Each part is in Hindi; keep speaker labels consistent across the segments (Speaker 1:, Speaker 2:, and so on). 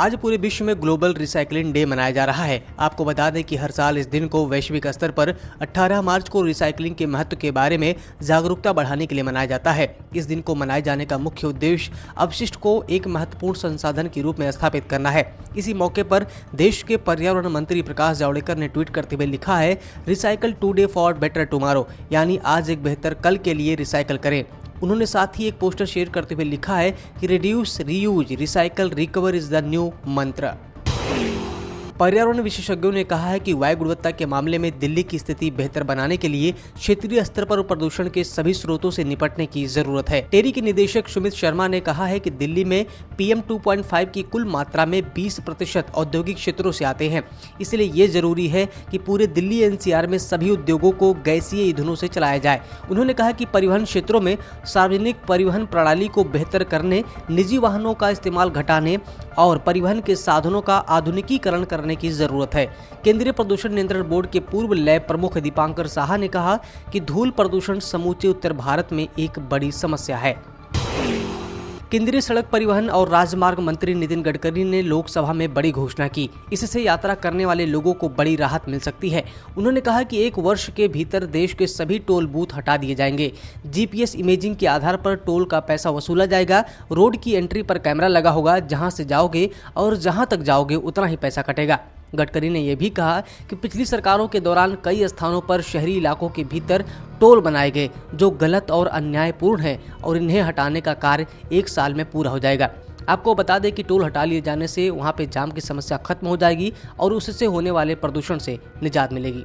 Speaker 1: आज पूरे विश्व में ग्लोबल रिसाइकलिंग डे मनाया जा रहा है। आपको बता दें कि हर साल इस दिन को वैश्विक स्तर पर 18 मार्च को रिसाइकलिंग के महत्व के बारे में जागरूकता बढ़ाने के लिए मनाया जाता है। इस दिन को मनाए जाने का मुख्य उद्देश्य अपशिष्ट को एक महत्वपूर्ण संसाधन के रूप में स्थापित करना है। इसी मौके पर देश के पर्यावरण मंत्री प्रकाश जावड़ेकर ने ट्वीट करते हुए लिखा है, recycle today for better tomorrow, यानी आज एक बेहतर कल के लिए रिसाइकल करें। उन्होंने साथ ही एक पोस्टर शेयर करते हुए लिखा है कि reduce, reuse, recycle, recover is the new मंत्र। पर्यावरण विशेषज्ञों ने कहा है कि वायु गुणवत्ता के मामले में दिल्ली की स्थिति बेहतर बनाने के लिए क्षेत्रीय स्तर पर प्रदूषण के सभी स्रोतों से निपटने की जरूरत है। टेरी के निदेशक सुमित शर्मा ने कहा है कि दिल्ली में PM 2.5 की कुल मात्रा में 20% औद्योगिक क्षेत्रों से आते हैं। इसलिए ये जरूरी है कि पूरे दिल्ली NCR में सभी उद्योगों को गैसीय ईंधनों से चलाया जाए। उन्होंने कहा कि परिवहन क्षेत्रों में सार्वजनिक परिवहन प्रणाली को बेहतर करने, निजी वाहनों का इस्तेमाल घटाने और परिवहन के साधनों का आधुनिकीकरण करने की जरूरत है। केंद्रीय प्रदूषण नियंत्रण बोर्ड के पूर्व लैब प्रमुख दीपांकर साहा ने कहा कि धूल प्रदूषण समूचे उत्तर भारत में एक बड़ी समस्या है। केंद्रीय सड़क परिवहन और राजमार्ग मंत्री नितिन गडकरी ने लोकसभा में बड़ी घोषणा की। इससे यात्रा करने वाले लोगों को बड़ी राहत मिल सकती है। उन्होंने कहा कि 1 वर्ष के भीतर देश के सभी टोल बूथ हटा दिए जाएंगे। GPS इमेजिंग के आधार पर टोल का पैसा वसूला जाएगा। रोड की एंट्री पर कैमरा लगा होगा। जहां से जाओगे और जहां तक जाओगे उतना ही पैसा कटेगा। गडकरी ने यह भी कहा कि पिछली सरकारों के दौरान कई स्थानों पर शहरी इलाकों के भीतर टोल बनाए गए जो गलत और अन्यायपूर्ण है और इन्हें हटाने का कार्य 1 साल में पूरा हो जाएगा। आपको बता दें कि टोल हटा लिए जाने से वहां पे जाम की समस्या खत्म हो जाएगी और उससे होने वाले प्रदूषण से निजात मिलेगी।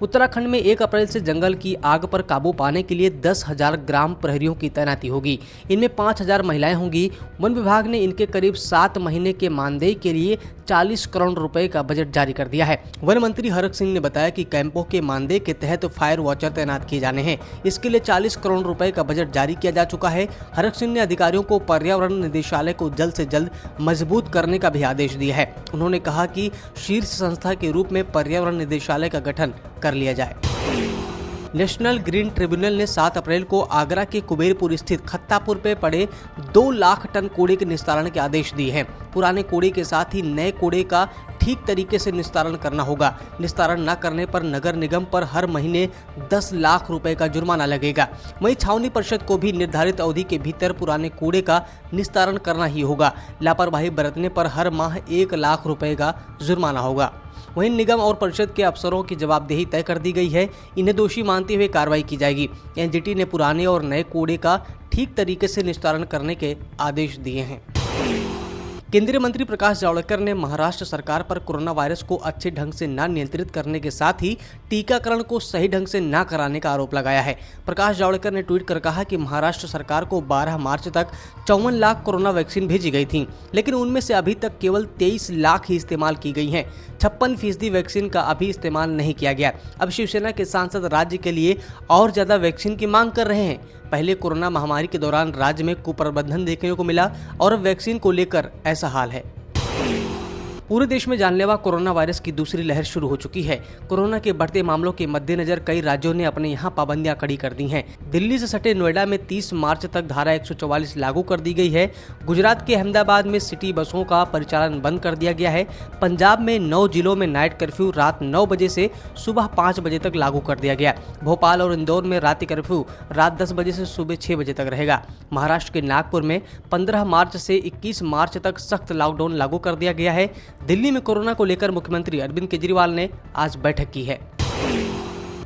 Speaker 1: उत्तराखंड में 1 अप्रैल से जंगल की आग पर काबू पाने के लिए 10,000 ग्राम प्रहरियों की तैनाती होगी। इनमें 5,000 महिलाएं होंगी। वन विभाग ने इनके करीब 7 महीने के मानदेय के लिए 40 करोड़ रुपए का बजट जारी कर दिया है। वन मंत्री हरक सिंह ने बताया कि कैंपों के मानदेय के तहत फायर वॉचर तैनात किए जाने हैं। इसके लिए 40 करोड़ रुपए का बजट जारी किया जा चुका है। हरक सिंह ने अधिकारियों को पर्यावरण निदेशालय को जल्द से जल्द मजबूत करने का भी आदेश दिया है। उन्होंने कहा कि शीर्ष संस्था के रूप में पर्यावरण निदेशालय का गठन कर लिया जाए। नेशनल ग्रीन ट्रिब्यूनल ने 7 अप्रैल को आगरा के कुबेरपुर स्थित खत्तापुर पे पड़े 2 लाख टन कूड़े के निस्तारण के आदेश दिए हैं। पुराने कूड़े के साथ ही नए कूड़े का ठीक तरीके से निस्तारण करना होगा। निस्तारण न करने पर नगर निगम पर हर महीने 10 लाख रुपए का जुर्माना लगेगा। वहीं छावनी परिषद को भी निर्धारित अवधि के भीतर पुराने कूड़े का निस्तारण करना ही होगा। लापरवाही बरतने पर हर माह 1 लाख रुपए का जुर्माना होगा। वहीं निगम और परिषद के अफसरों की जवाबदेही तय कर दी गई है। इन्हें दोषी मानते हुए कार्रवाई की जाएगी। NGT ने पुराने और नए कूड़े का ठीक तरीके से निस्तारण करने के आदेश दिए हैं। केंद्रीय मंत्री प्रकाश जावड़ेकर ने महाराष्ट्र सरकार पर कोरोना वायरस को अच्छे ढंग से न नियंत्रित करने के साथ ही टीकाकरण को सही ढंग से न कराने का आरोप लगाया है। प्रकाश जावड़ेकर ने ट्वीट कर कहा कि महाराष्ट्र सरकार को 12 मार्च तक 54 लाख कोरोना वैक्सीन भेजी गई थी, लेकिन उनमें से अभी तक केवल 23 लाख ही इस्तेमाल की गई हैं। 56% वैक्सीन का अभी इस्तेमाल नहीं किया गया। अब शिवसेना के सांसद राज्य के लिए और ज्यादा वैक्सीन की मांग कर रहे हैं। पहले कोरोना महामारी के दौरान राज्य में कुप्रबंधन देखने को मिला और अब वैक्सीन को लेकर ऐसा हाल है। पूरे देश में जानलेवा कोरोना वायरस की दूसरी लहर शुरू हो चुकी है। कोरोना के बढ़ते मामलों के मद्देनजर कई राज्यों ने अपने यहाँ पाबंदियां कड़ी कर दी हैं। दिल्ली से सटे नोएडा में 30 मार्च तक धारा 144 लागू कर दी गई है। गुजरात के अहमदाबाद में सिटी बसों का परिचालन बंद कर दिया गया है। पंजाब में 9 जिलों में नाइट कर्फ्यू रात 9 बजे से सुबह 5 बजे तक लागू कर दिया गया। भोपाल और इंदौर में रात्रि कर्फ्यू रात 10 बजे से सुबह 6 बजे तक रहेगा। महाराष्ट्र के नागपुर में 15 मार्च से 21 मार्च तक सख्त लॉकडाउन लागू कर दिया गया है। दिल्ली में कोरोना को लेकर मुख्यमंत्री अरविंद केजरीवाल ने आज बैठक की है।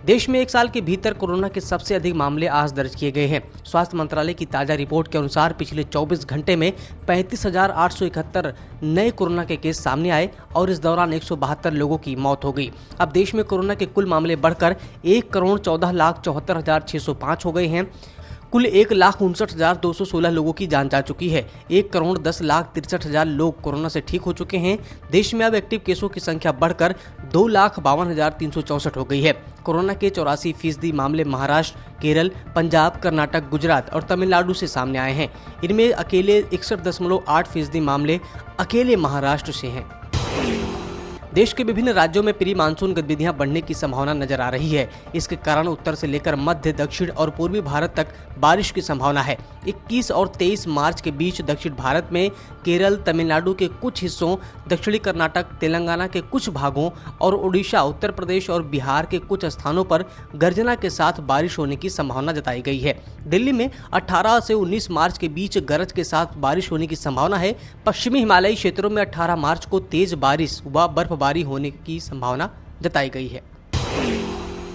Speaker 1: देश में 1 साल के भीतर कोरोना के सबसे अधिक मामले आज दर्ज किए गए हैं। स्वास्थ्य मंत्रालय की ताजा रिपोर्ट के अनुसार पिछले 24 घंटे में 35,871 नए कोरोना के केस सामने आए और इस दौरान 172 लोगों की मौत हो गई। अब देश में कोरोना के कुल मामले बढ़कर 1,14,74,605 हो गए हैं। कुल 1,59,216 लोगों की जान जा चुकी है। 1,10,63,000 लोग कोरोना से ठीक हो चुके हैं। देश में अब एक्टिव केसों की संख्या बढ़कर 2,52,364 हो गई है। कोरोना के 84% मामले महाराष्ट्र, केरल, पंजाब, कर्नाटक, गुजरात और तमिलनाडु से सामने आए हैं। इनमें अकेले 61.8% मामले अकेले महाराष्ट्र से हैं। देश के विभिन्न राज्यों में प्री मानसून गतिविधियां बढ़ने की संभावना नजर आ रही है। इसके कारण उत्तर से लेकर मध्य, दक्षिण और पूर्वी भारत तक बारिश की संभावना है। 21 और 23 मार्च के बीच दक्षिण भारत में केरल, तमिलनाडु के कुछ हिस्सों, दक्षिणी कर्नाटक, तेलंगाना के कुछ भागों और उड़ीसा, उत्तर प्रदेश और बिहार के कुछ स्थानों पर गर्जना के साथ बारिश होने की संभावना जताई गई है। दिल्ली में 18 से 19 मार्च के बीच गरज के साथ बारिश होने की संभावना है। पश्चिमी हिमालयी क्षेत्रों में 18 मार्च को तेज बारिश व बर्फबारी होने की संभावना जताई गई है।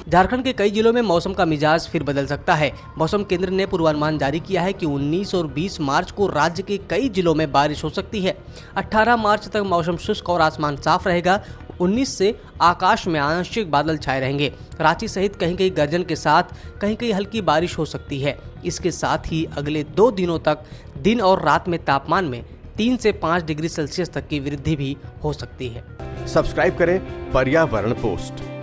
Speaker 1: झारखंड के कई जिलों में मौसम का मिजाज फिर बदल सकता है। मौसम केंद्र ने पूर्वानुमान जारी किया है कि 19 और 20 मार्च को राज्य के कई जिलों में बारिश हो सकती है। 18 मार्च तक मौसम शुष्क और आसमान साफ रहेगा। 19 से आकाश में आंशिक बादल छाए रहेंगे। रांची सहित कहीं कहीं गर्जन के साथ कहीं कहीं हल्की बारिश हो सकती है। इसके साथ ही अगले 2 दिनों तक दिन और रात में तापमान में 3 से 5 डिग्री सेल्सियस तक की वृद्धि भी हो सकती है।
Speaker 2: सब्सक्राइब करें पर्यावरण पोस्ट।